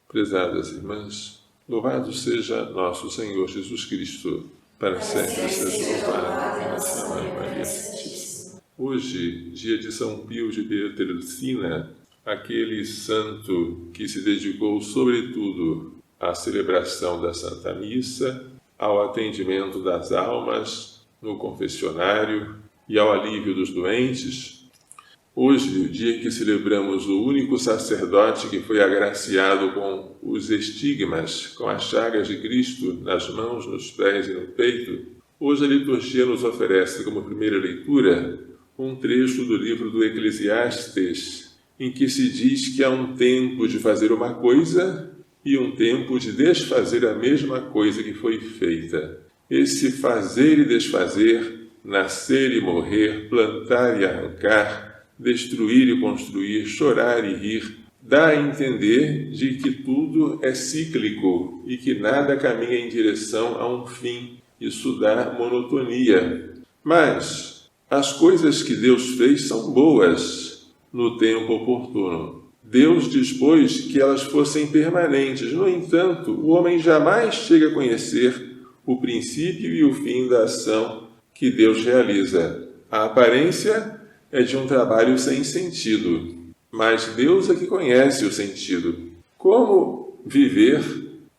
Prezadas irmãs, louvado seja nosso Senhor Jesus Cristo, para sempre seja louvado em nossa Mãe Maria Santíssima. Hoje, dia de São Pio de Pietrelcina, aquele santo que se dedicou sobretudo à celebração da Santa Missa, ao atendimento das almas no confessionário e ao alívio dos doentes. Hoje, o dia em que celebramos o único sacerdote que foi agraciado com os estigmas, com as chagas de Cristo nas mãos, nos pés e no peito, hoje a liturgia nos oferece como primeira leitura um trecho do livro do Eclesiastes, em que se diz que há um tempo de fazer uma coisa e um tempo de desfazer a mesma coisa que foi feita. Esse fazer e desfazer, nascer e morrer, plantar e arrancar, destruir e construir, chorar e rir, dá a entender de que tudo é cíclico e que nada caminha em direção a um fim. Isso dá monotonia. Mas as coisas que Deus fez são boas no tempo oportuno. Deus dispôs que elas fossem permanentes. No entanto, o homem jamais chega a conhecer o princípio e o fim da ação que Deus realiza. A aparência é de um trabalho sem sentido, mas Deus é que conhece o sentido. Como viver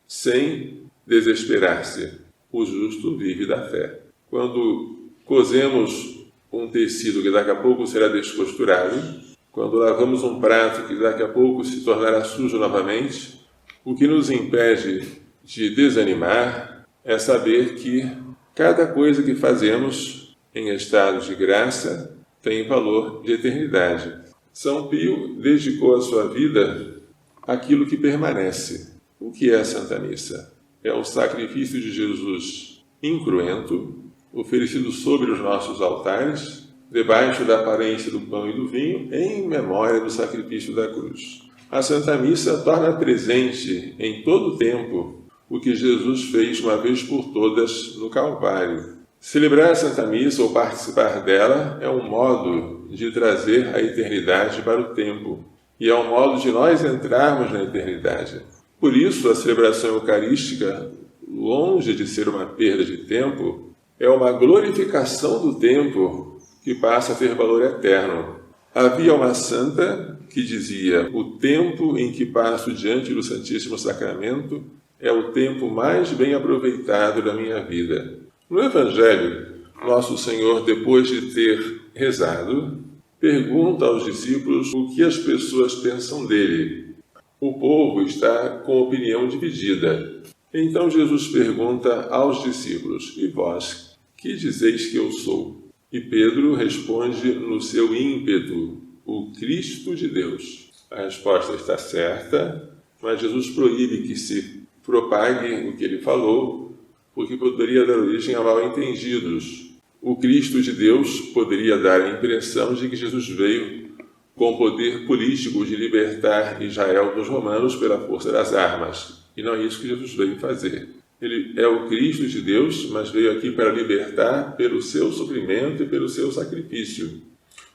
sem desesperar-se? O justo vive da fé. Quando cosemos um tecido que daqui a pouco será descosturado, quando lavamos um prato que daqui a pouco se tornará sujo novamente, o que nos impede de desanimar é saber que cada coisa que fazemos em estado de graça tem valor de eternidade. São Pio dedicou a sua vida àquilo que permanece. O que é a Santa Missa? É o sacrifício de Jesus incruento, oferecido sobre os nossos altares, debaixo da aparência do pão e do vinho, em memória do sacrifício da cruz. A Santa Missa torna presente em todo o tempo o que Jesus fez uma vez por todas no Calvário. Celebrar a Santa Missa ou participar dela é um modo de trazer a eternidade para o tempo e é um modo de nós entrarmos na eternidade. Por isso, a celebração eucarística, longe de ser uma perda de tempo, é uma glorificação do tempo que passa a ter valor eterno. Havia uma santa que dizia: o tempo em que passo diante do Santíssimo Sacramento é o tempo mais bem aproveitado da minha vida. No Evangelho, Nosso Senhor, depois de ter rezado, pergunta aos discípulos o que as pessoas pensam dele. O povo está com opinião dividida. Então Jesus pergunta aos discípulos: e vós, que dizeis que eu sou? E Pedro responde no seu ímpeto: o Cristo de Deus. A resposta está certa, mas Jesus proíbe que se propague o que ele falou, porque poderia dar origem a mal-entendidos. O Cristo de Deus poderia dar a impressão de que Jesus veio com o poder político de libertar Israel dos romanos pela força das armas. E não é isso que Jesus veio fazer. Ele é o Cristo de Deus, mas veio aqui para libertar pelo seu sofrimento e pelo seu sacrifício.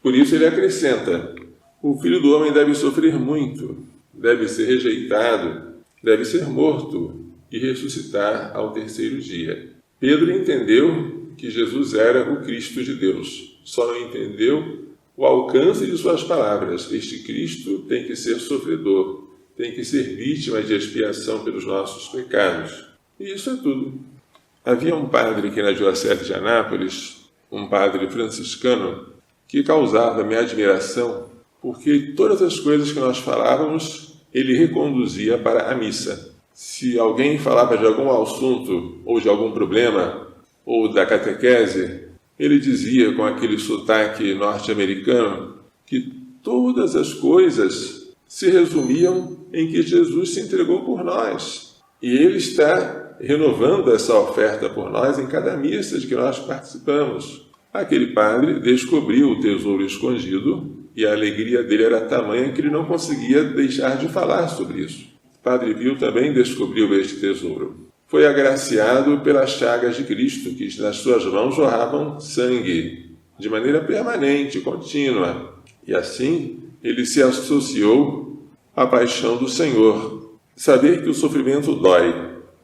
Por isso ele acrescenta: o Filho do Homem deve sofrer muito, deve ser rejeitado, deve ser morto e ressuscitar ao terceiro dia. Pedro entendeu que Jesus era o Cristo de Deus, só não entendeu o alcance de suas palavras. Este Cristo tem que ser sofredor, tem que ser vítima de expiação pelos nossos pecados. E isso é tudo. Havia um padre aqui na Diocese de Anápolis, um padre franciscano, que causava minha admiração, porque todas as coisas que nós falávamos, ele reconduzia para a missa. Se alguém falava de algum assunto, ou de algum problema, ou da catequese, ele dizia com aquele sotaque norte-americano que todas as coisas se resumiam em que Jesus se entregou por nós. E ele está renovando essa oferta por nós em cada missa de que nós participamos. Aquele padre descobriu o tesouro escondido e a alegria dele era tamanha que ele não conseguia deixar de falar sobre isso. Padre Pio também descobriu este tesouro. Foi agraciado pelas chagas de Cristo, que nas suas mãos jorravam sangue, de maneira permanente, contínua. E assim, ele se associou à paixão do Senhor. Saber que o sofrimento dói,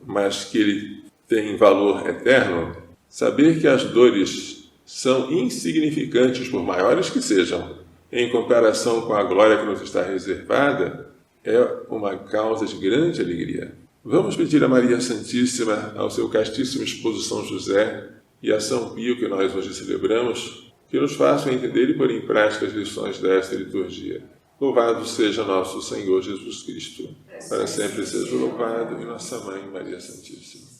mas que ele tem valor eterno, saber que as dores são insignificantes, por maiores que sejam, em comparação com a glória que nos está reservada, é uma causa de grande alegria. Vamos pedir a Maria Santíssima, ao seu castíssimo esposo São José e a São Pio, que nós hoje celebramos, que nos façam entender e pôr em prática as lições desta liturgia. Louvado seja nosso Senhor Jesus Cristo. Para sempre seja louvado, e nossa Mãe Maria Santíssima.